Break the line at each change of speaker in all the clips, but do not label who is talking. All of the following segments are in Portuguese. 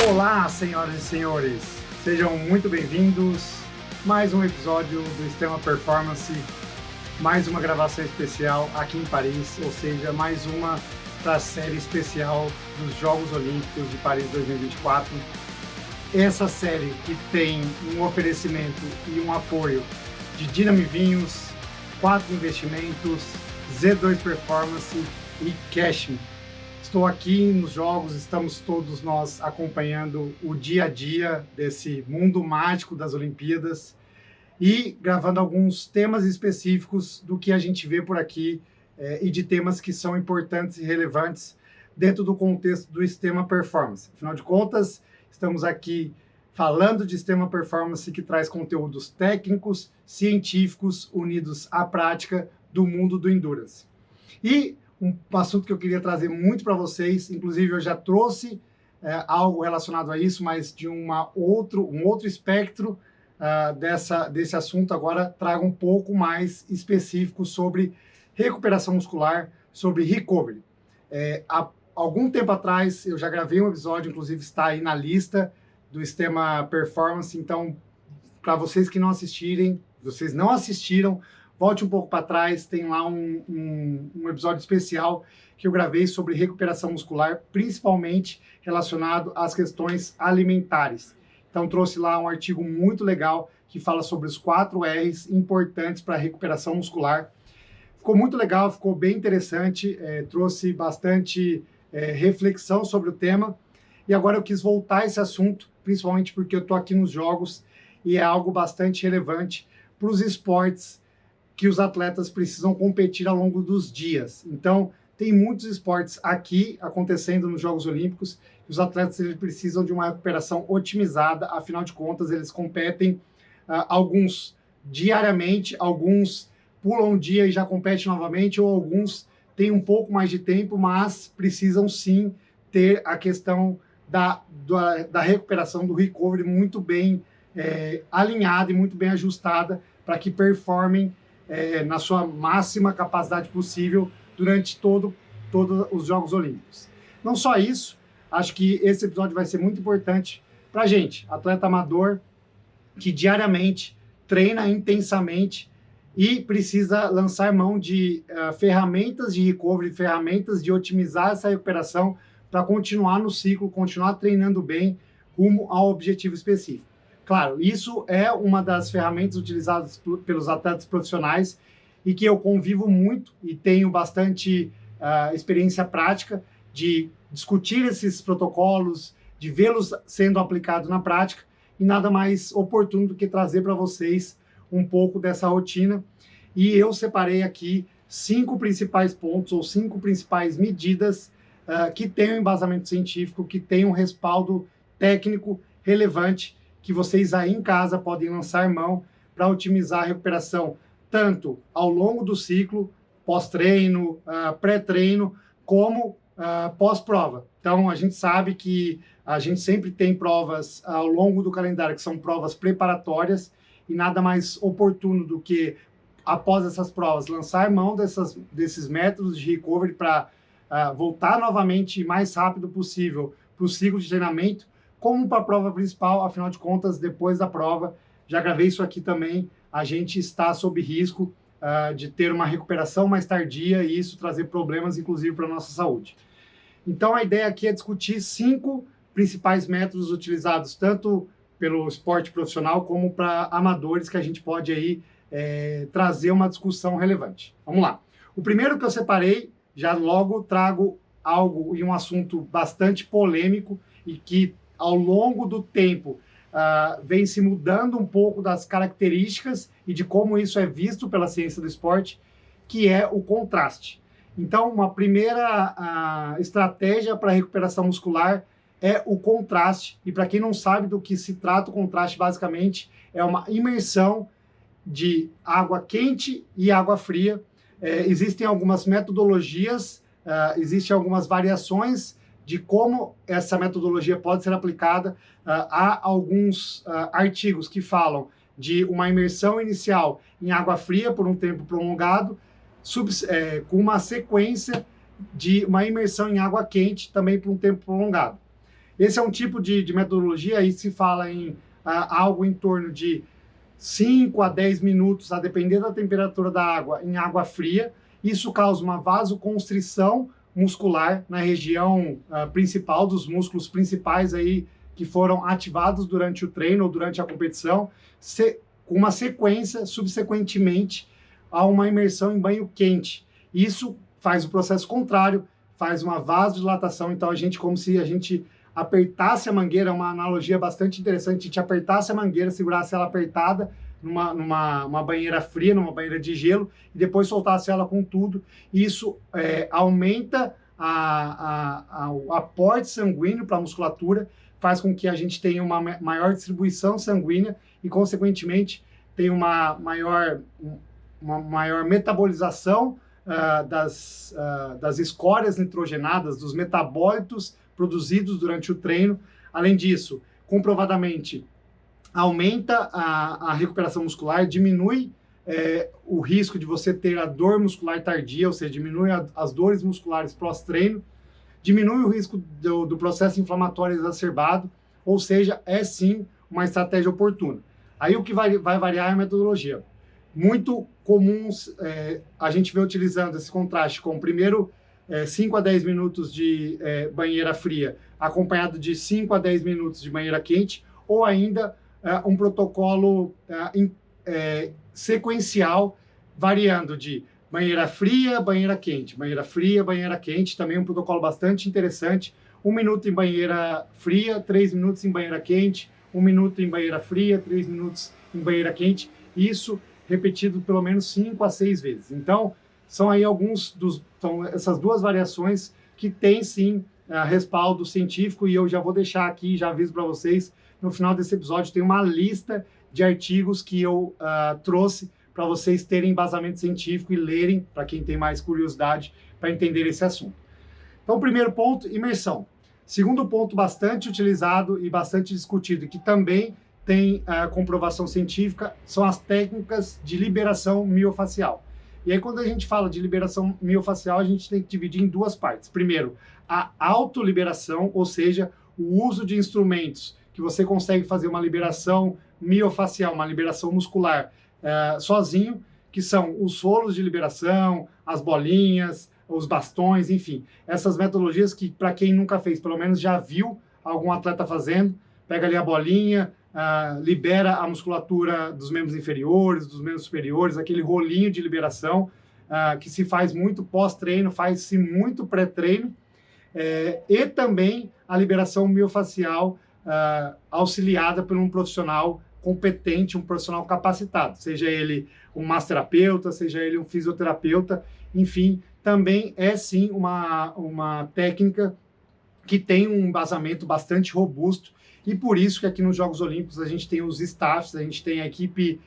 Olá, senhoras e senhores, sejam muito bem-vindos. Mais um episódio do Extrema Performance, mais uma gravação especial aqui em Paris, ou seja, mais uma da série especial dos Jogos Olímpicos de Paris 2024. Essa série que tem um oferecimento e um apoio de Dinami Vinhos, 4 Investimentos, Z2 Performance e Cashme. Estou aqui nos jogos, estamos todos nós acompanhando o dia a dia desse mundo mágico das Olimpíadas e gravando alguns temas específicos do que a gente vê por aqui e de temas que são importantes e relevantes dentro do contexto do Extrema Performance. Afinal de contas, estamos aqui falando de Extrema Performance que traz conteúdos técnicos, científicos, unidos à prática do mundo do Endurance. E um assunto que eu queria trazer muito para vocês, inclusive eu já trouxe algo relacionado a isso, mas de um outro espectro desse assunto. Agora trago um pouco mais específico sobre recuperação muscular, sobre recovery. Há algum tempo atrás eu já gravei um episódio, inclusive está aí na lista do Extrema Performance, então para vocês que não assistiram, volte um pouco para trás, tem lá um episódio especial que eu gravei sobre recuperação muscular, principalmente relacionado às questões alimentares. Então trouxe lá um artigo muito legal que fala sobre os 4 R's importantes para a recuperação muscular. Ficou muito legal, ficou bem interessante, trouxe bastante reflexão sobre o tema. E agora eu quis voltar a esse assunto, principalmente porque eu estou aqui nos jogos e é algo bastante relevante para os esportes que os atletas precisam competir ao longo dos dias. Então, tem muitos esportes aqui acontecendo nos Jogos Olímpicos, e os atletas eles precisam de uma recuperação otimizada, afinal de contas, eles competem alguns diariamente, alguns pulam um dia e já competem novamente, ou alguns têm um pouco mais de tempo, mas precisam sim ter a questão da recuperação, do recovery muito bem alinhada e muito bem ajustada para que performem na sua máxima capacidade possível durante todos os Jogos Olímpicos. Não só isso, acho que esse episódio vai ser muito importante para a gente, atleta amador, que diariamente treina intensamente e precisa lançar mão de ferramentas de recovery, ferramentas de otimizar essa recuperação para continuar no ciclo, continuar treinando bem rumo ao objetivo específico. Claro, isso é uma das ferramentas utilizadas pelos atletas profissionais e que eu convivo muito e tenho bastante experiência prática de discutir esses protocolos, de vê-los sendo aplicados na prática, e nada mais oportuno do que trazer para vocês um pouco dessa rotina. E eu separei aqui 5 principais pontos ou 5 principais medidas que tenham embasamento científico, que tenham respaldo técnico relevante, que vocês aí em casa podem lançar mão para otimizar a recuperação, tanto ao longo do ciclo, pós-treino, pré-treino, como pós-prova. Então, a gente sabe que a gente sempre tem provas ao longo do calendário, que são provas preparatórias, e nada mais oportuno do que, após essas provas, lançar mão desses métodos de recovery para voltar novamente o mais rápido possível para o ciclo de treinamento, como para a prova principal. Afinal de contas, depois da prova, já gravei isso aqui também, a gente está sob risco de ter uma recuperação mais tardia e isso trazer problemas, inclusive, para a nossa saúde. Então, a ideia aqui é discutir 5 principais métodos utilizados tanto pelo esporte profissional como para amadores, que a gente pode aí trazer uma discussão relevante. Vamos lá. O primeiro que eu separei, já logo trago algo e um assunto bastante polêmico e que ao longo do tempo vem se mudando um pouco das características e de como isso é visto pela ciência do esporte, que é o contraste. Então, uma primeira estratégia para a recuperação muscular é o contraste. E para quem não sabe do que se trata o contraste, basicamente é uma imersão de água quente e água fria. Existem algumas metodologias, existem algumas variações de como essa metodologia pode ser aplicada. Há alguns artigos que falam de uma imersão inicial em água fria por um tempo prolongado, com uma sequência de uma imersão em água quente também por um tempo prolongado. Esse é um tipo de metodologia, aí se fala em algo em torno de 5 a 10 minutos, a depender da temperatura da água, em água fria. Isso causa uma vasoconstrição muscular na região principal, dos músculos principais aí que foram ativados durante o treino ou durante a competição, com uma sequência, subsequentemente, a uma imersão em banho quente. Isso faz o processo contrário, faz uma vasodilatação, então como se a gente apertasse a mangueira, uma analogia bastante interessante, a gente apertasse a mangueira, segurasse ela apertada numa banheira fria, numa banheira de gelo, e depois soltasse ela com tudo. Isso aumenta o aporte sanguíneo para a musculatura, faz com que a gente tenha uma maior distribuição sanguínea e, consequentemente, tenha uma maior metabolização das escórias nitrogenadas, dos metabólitos produzidos durante o treino. Além disso, comprovadamente, aumenta a recuperação muscular, diminui o risco de você ter a dor muscular tardia, ou seja, diminui as dores musculares pós-treino, diminui o risco do processo inflamatório exacerbado, ou seja, é sim uma estratégia oportuna. Aí o que vai variar é a metodologia. Muito comuns a gente vê utilizando esse contraste com primeiro 5 a 10 minutos de banheira fria, acompanhado de 5 a 10 minutos de banheira quente, ou ainda um protocolo sequencial, variando de banheira fria, banheira quente, banheira fria, banheira quente, também um protocolo bastante interessante. 1 minuto em banheira fria, 3 minutos em banheira quente, 1 minuto em banheira fria, 3 minutos em banheira quente, isso repetido pelo menos 5 a 6 vezes. Então, são aí são essas duas variações que têm sim respaldo científico, e eu já vou deixar aqui, já aviso para vocês, no final desse episódio tem uma lista de artigos que eu trouxe para vocês terem embasamento científico e lerem, para quem tem mais curiosidade, para entender esse assunto. Então, primeiro ponto, imersão. Segundo ponto bastante utilizado e bastante discutido, e que também tem comprovação científica, são as técnicas de liberação miofacial. E aí, quando a gente fala de liberação miofacial, a gente tem que dividir em duas partes. Primeiro, a autoliberação, ou seja, o uso de instrumentos que você consegue fazer uma liberação miofacial, uma liberação muscular sozinho, que são os rolos de liberação, as bolinhas, os bastões, enfim. Essas metodologias que, para quem nunca fez, pelo menos já viu algum atleta fazendo, pega ali a bolinha, libera a musculatura dos membros inferiores, dos membros superiores, aquele rolinho de liberação que se faz muito pós-treino, faz-se muito pré-treino, e também a liberação miofacial auxiliada por um profissional competente, um profissional capacitado, seja ele um massoterapeuta, seja ele um fisioterapeuta, enfim, também é sim uma técnica que tem um embasamento bastante robusto, e por isso que aqui nos Jogos Olímpicos a gente tem os staffs, a gente tem a equipe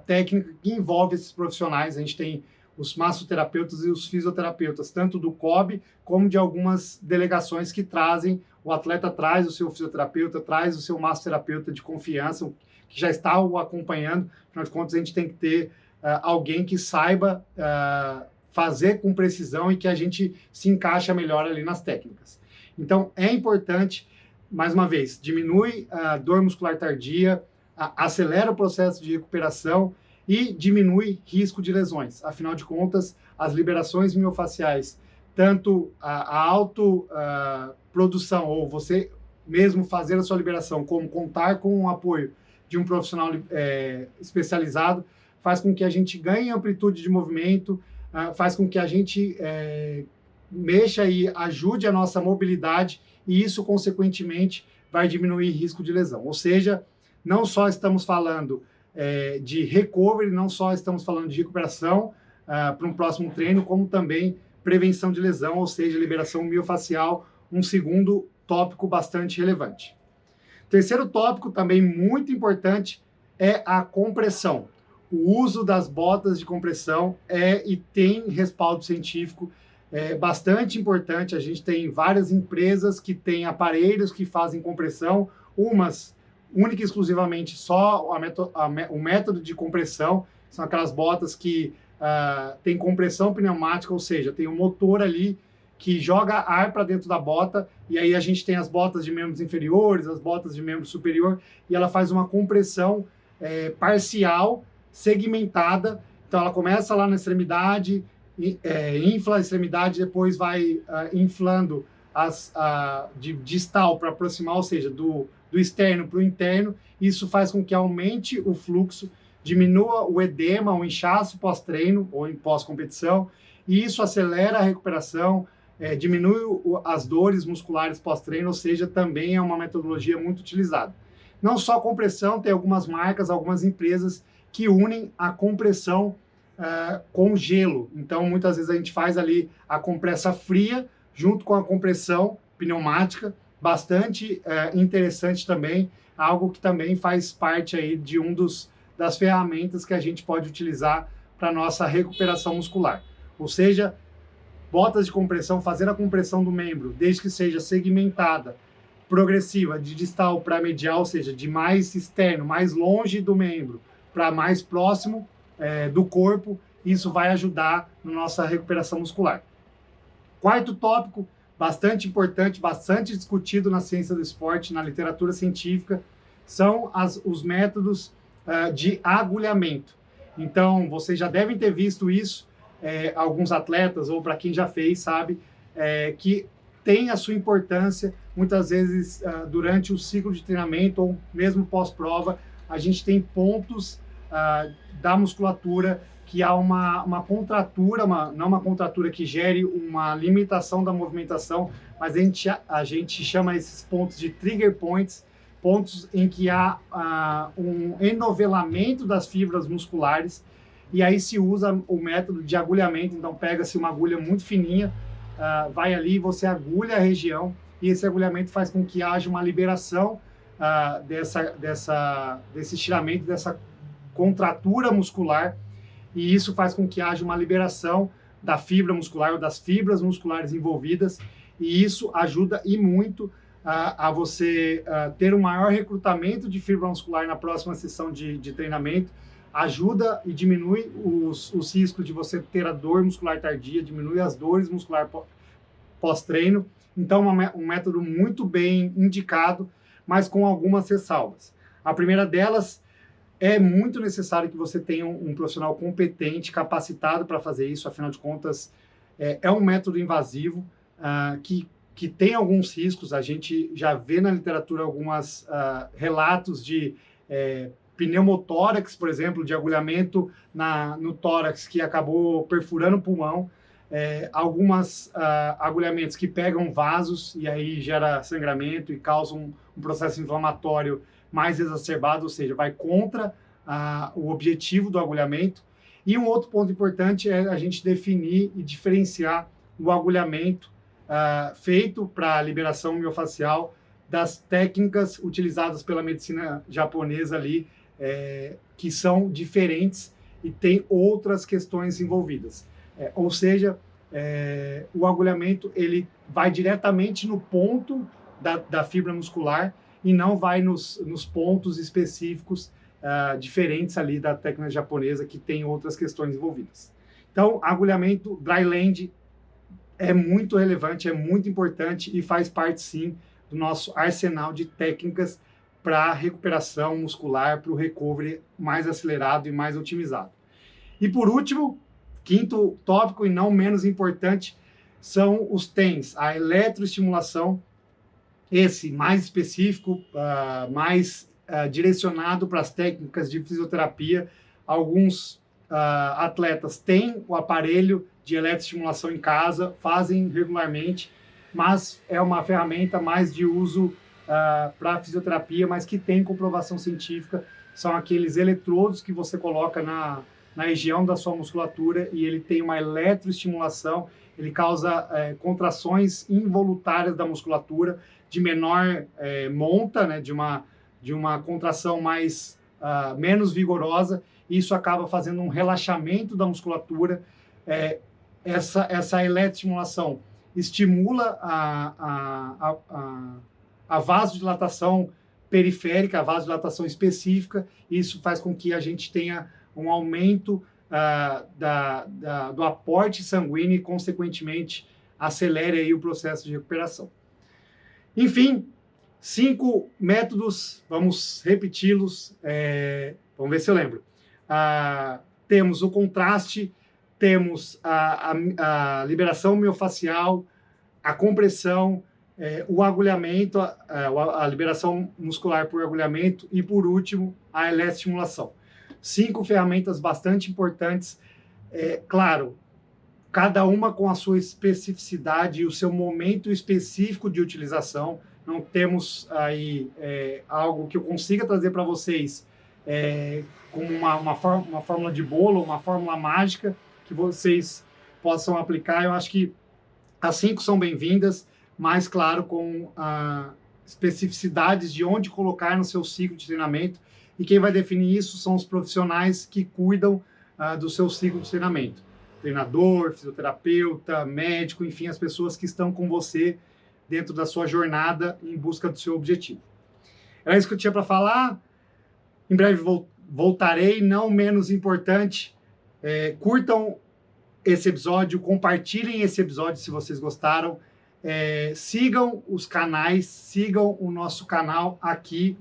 técnica que envolve esses profissionais, a gente tem os massoterapeutas e os fisioterapeutas, tanto do COB como de algumas delegações que trazem, o atleta traz o seu fisioterapeuta, traz o seu massoterapeuta de confiança, que já está o acompanhando. Afinal de contas, a gente tem que ter alguém que saiba fazer com precisão e que a gente se encaixa melhor ali nas técnicas. Então, é importante, mais uma vez, diminui a dor muscular tardia, acelera o processo de recuperação e diminui risco de lesões. Afinal de contas, as liberações miofaciais, tanto a autoprodução, ou você mesmo fazer a sua liberação, como contar com o apoio de um profissional especializado, faz com que a gente ganhe amplitude de movimento, faz com que a gente mexa e ajude a nossa mobilidade, e isso, consequentemente, vai diminuir risco de lesão. Ou seja, não só estamos falando de recovery, não só estamos falando de recuperação para um próximo treino, como também prevenção de lesão, ou seja, liberação miofacial, um segundo tópico bastante relevante. Terceiro tópico, também muito importante, é a compressão. O uso das botas de compressão e tem respaldo científico bastante importante. A gente tem várias empresas que têm aparelhos que fazem compressão, umas única e exclusivamente só o método de compressão, são aquelas botas que tem compressão pneumática, ou seja, tem um motor ali que joga ar para dentro da bota, e aí a gente tem as botas de membros inferiores, as botas de membro superior, e ela faz uma compressão parcial, segmentada. Então ela começa lá na extremidade, infla a extremidade, depois vai inflando de distal para proximal, ou seja, do externo para o interno. Isso faz com que aumente o fluxo, diminua o edema, o inchaço pós-treino ou em pós-competição, e isso acelera a recuperação, diminui as dores musculares pós-treino, ou seja, também é uma metodologia muito utilizada. Não só compressão, tem algumas marcas, algumas empresas que unem a compressão com gelo. Então, muitas vezes a gente faz ali a compressa fria junto com a compressão pneumática, bastante interessante também, algo que também faz parte aí de das ferramentas que a gente pode utilizar para nossa recuperação muscular. Ou seja, botas de compressão, fazer a compressão do membro, desde que seja segmentada, progressiva, de distal para medial, ou seja, de mais externo, mais longe do membro, para mais próximo do corpo, isso vai ajudar na nossa recuperação muscular. Quarto tópico, bastante importante, bastante discutido na ciência do esporte, na literatura científica, são os métodos de agulhamento. Então, vocês já devem ter visto isso, alguns atletas, ou para quem já fez, sabe, que tem a sua importância, muitas vezes durante o ciclo de treinamento, ou mesmo pós-prova, a gente tem pontos da musculatura que há uma contratura, não uma contratura que gere uma limitação da movimentação, mas a gente chama esses pontos de trigger points, pontos em que há um enovelamento das fibras musculares, e aí se usa o método de agulhamento. Então pega-se uma agulha muito fininha, vai ali, você agulha a região, e esse agulhamento faz com que haja uma liberação desse estiramento, dessa contratura muscular, e isso faz com que haja uma liberação da fibra muscular ou das fibras musculares envolvidas, e isso ajuda e muito a você ter um maior recrutamento de fibra muscular na próxima sessão de treinamento, ajuda e diminui os riscos de você ter a dor muscular tardia, diminui as dores musculares pós-treino. Então, um método muito bem indicado, mas com algumas ressalvas. A primeira delas, é muito necessário que você tenha um profissional competente, capacitado para fazer isso. Afinal de contas, é um método invasivo que tem alguns riscos. A gente já vê na literatura alguns relatos de pneumotórax, por exemplo, de agulhamento no tórax que acabou perfurando o pulmão. Alguns agulhamentos que pegam vasos e aí gera sangramento e causam um processo inflamatório mais exacerbado, ou seja, vai contra o objetivo do agulhamento. E um outro ponto importante é a gente definir e diferenciar o agulhamento feito para liberação miofascial das técnicas utilizadas pela medicina japonesa ali, que são diferentes e tem outras questões envolvidas. Ou seja, o agulhamento ele vai diretamente no ponto da fibra muscular e não vai nos pontos específicos diferentes ali da técnica japonesa, que tem outras questões envolvidas. Então, agulhamento dry land é muito relevante, é muito importante e faz parte, sim, do nosso arsenal de técnicas para recuperação muscular, para o recovery mais acelerado e mais otimizado. E por último, quinto tópico e não menos importante, são os TENS, a eletroestimulação, esse mais específico, mais direcionado para as técnicas de fisioterapia. Alguns atletas têm o aparelho de eletroestimulação em casa, fazem regularmente, mas é uma ferramenta mais de uso para fisioterapia, mas que tem comprovação científica. São aqueles eletrodos que você coloca na região da sua musculatura e ele tem uma eletroestimulação, ele causa contrações involuntárias da musculatura, de menor monta, né, de uma contração menos vigorosa, e isso acaba fazendo um relaxamento da musculatura. Essa eletroestimulação estimula a vasodilatação periférica, a vasodilatação específica, e isso faz com que a gente tenha um aumento do aporte sanguíneo e, consequentemente, acelere aí o processo de recuperação. Enfim, 5 métodos, vamos repeti-los, vamos ver se eu lembro. Temos o contraste, temos a liberação miofascial, a compressão, o agulhamento, a liberação muscular por agulhamento e, por último, a eletroestimulação. 5 ferramentas bastante importantes, claro, cada uma com a sua especificidade e o seu momento específico de utilização. Não temos aí algo que eu consiga trazer para vocês como uma fórmula de bolo, uma fórmula mágica que vocês possam aplicar. Eu acho que as 5 são bem-vindas, mas, claro, com especificidades de onde colocar no seu ciclo de treinamento. E quem vai definir isso são os profissionais que cuidam do seu ciclo de treinamento. Treinador, fisioterapeuta, médico, enfim, as pessoas que estão com você dentro da sua jornada em busca do seu objetivo. Era isso que eu tinha para falar. Em breve voltarei, não menos importante. Curtam esse episódio, compartilhem esse episódio se vocês gostaram. Sigam os canais, sigam o nosso canal aqui,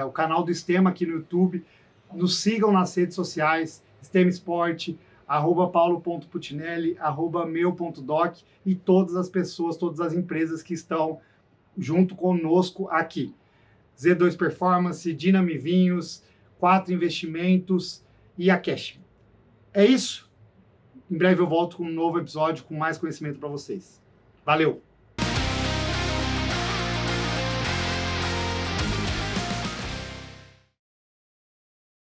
o canal do Estema aqui no YouTube. Nos sigam nas redes sociais, Estema Esporte, @paulo.putinelli, @meu.doc e todas as pessoas, todas as empresas que estão junto conosco aqui. Z2 Performance, Dinami Vinhos, 4 Investimentos e a Cash. É isso. Em breve eu volto com um novo episódio com mais conhecimento para vocês. Valeu!